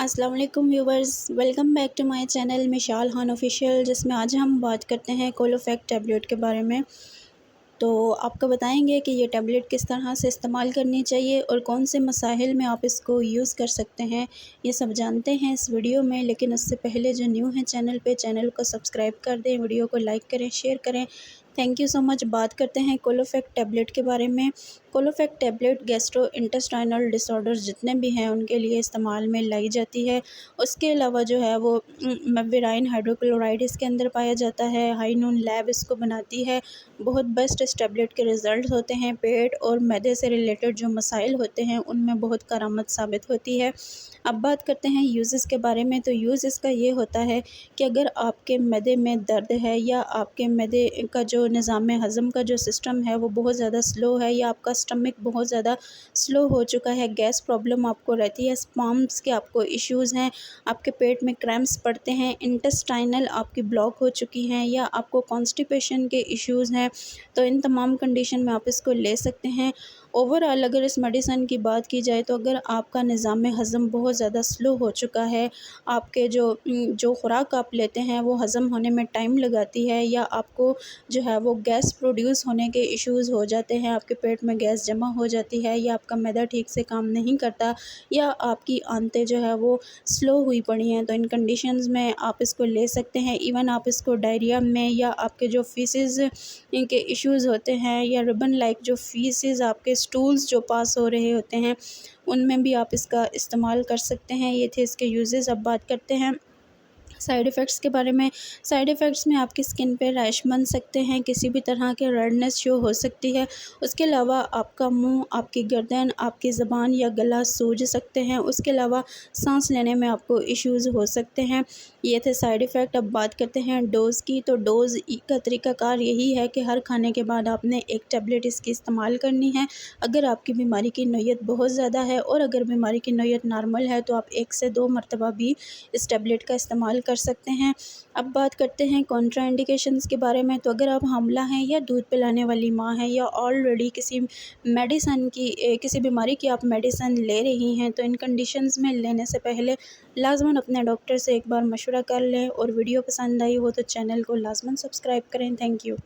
अस्सलाम वालेकुम viewers, welcome back to my channel Mishal Khan official, जिसमें आज हम बात करते हैं कोलोफेक टैबलेट के बारे में। तो आपको बताएंगे कि ये टैबलेट किस तरह से इस्तेमाल करनी चाहिए और कौन से मसाइल में आप इसको यूज़ कर सकते हैं, ये सब जानते हैं इस वीडियो में। लेकिन उससे पहले जो न्यू है चैनल पे, चैनल को सब्सक्राइब कर दें, वीडियो को लाइक करें, शेयर करें। Thank you so much. बात करते हैं कोलोफेक टैबलेट के बारे में। Colofac tablet gastro intestinal disorders जितने भी हैं उनके लिए इस्तेमाल में लाई जाती है। उसके अलावा जो है वो मेविराइन हाइड्रोक्लोराइड इसके अंदर पाया जाता है। हाई नून लैब इसको बनाती है। बहुत बेस्ट इस टैबलेट के रिज़ल्ट होते हैं। पेट और मैदे से रिलेटेड जो मसाइल होते हैं उनमें बहुत करामत साबित होती है। अब बात करते हैं यूज़ के बारे में। तो यूज़ इसका ये होता है कि अगर आपके मैदे में दर्द है या आपके मैदे का जो निज़ाम हज़म का जो सिस्टम है वो बहुत ज़्यादा स्लो है, या आपका स्टमक बहुत ज़्यादा स्लो हो चुका है, गैस प्रॉब्लम आपको रहती है, स्पाम्स के आपको इश्यूज़ हैं, आपके पेट में क्रैम्प्स पड़ते हैं, इंटेस्टाइनल आपकी ब्लॉक हो चुकी हैं, या आपको कॉन्स्टिपेशन के इश्यूज़ हैं, तो इन तमाम कंडीशन में आप इसको ले सकते हैं। ओवरऑल अगर इस मेडिसन की बात की जाए तो अगर आपका निज़ाम हज़म बहुत ज़्यादा स्लो हो चुका है, आपके जो खुराक आप लेते हैं वो हज़म होने में टाइम लगाती है, या आपको जो है वो गैस प्रोड्यूस होने के इश्यूज़ हो जाते हैं, आपके पेट में गैस जमा हो जाती है, या आपका मैदा ठीक से काम नहीं करता, या आपकी आंतें जो है वो स्लो हुई पड़ी हैं, तो इन कंडीशंस में आप इसको ले सकते हैं। इवन आप इसको डायरिया में, या आपके जो फीसेस इनके इश्यूज़ होते हैं, या रिबन लाइक जो फीसेस आपके स्टूल्स जो पास हो रहे होते हैं, उनमें भी आप इसका इस्तेमाल कर सकते हैं। ये थे इसके यूजेस। अब बात करते हैं साइड इफ़ेक्ट्स के बारे में। साइड इफ़ेक्ट्स में आपकी स्किन पे रैश बन सकते हैं, किसी भी तरह के रेडनेस शो हो सकती है। उसके अलावा आपका मुंह, आपकी गर्दन, आपकी ज़बान या गला सूज सकते हैं। उसके अलावा सांस लेने में आपको इश्यूज़ हो सकते हैं। ये थे साइड इफ़ेक्ट। अब बात करते हैं डोज़ की। तो डोज़ का तरीक़ाकार यही है कि हर खाने के बाद आपने एक टैबलेट इसकी इस्तेमाल करनी है। अगर आपकी बीमारी की नौयत बहुत ज़्यादा है, और अगर बीमारी की नौयत नॉर्मल है, तो आप 1 से 2 मरतबा भी इस टैबलेट का इस्तेमाल कर सकते हैं। अब बात करते हैं कॉन्ट्रा इंडिकेशंस के बारे में। तो अगर आप हामिला हैं, या दूध पिलाने वाली माँ हैं, या ऑलरेडी किसी मेडिसन की किसी बीमारी की आप मेडिसन ले रही हैं, तो इन कंडीशंस में लेने से पहले लाज़मन अपने डॉक्टर से एक बार मशवरा कर लें। और वीडियो पसंद आई हो तो चैनल को लाज़मन सब्सक्राइब करें। Thank you.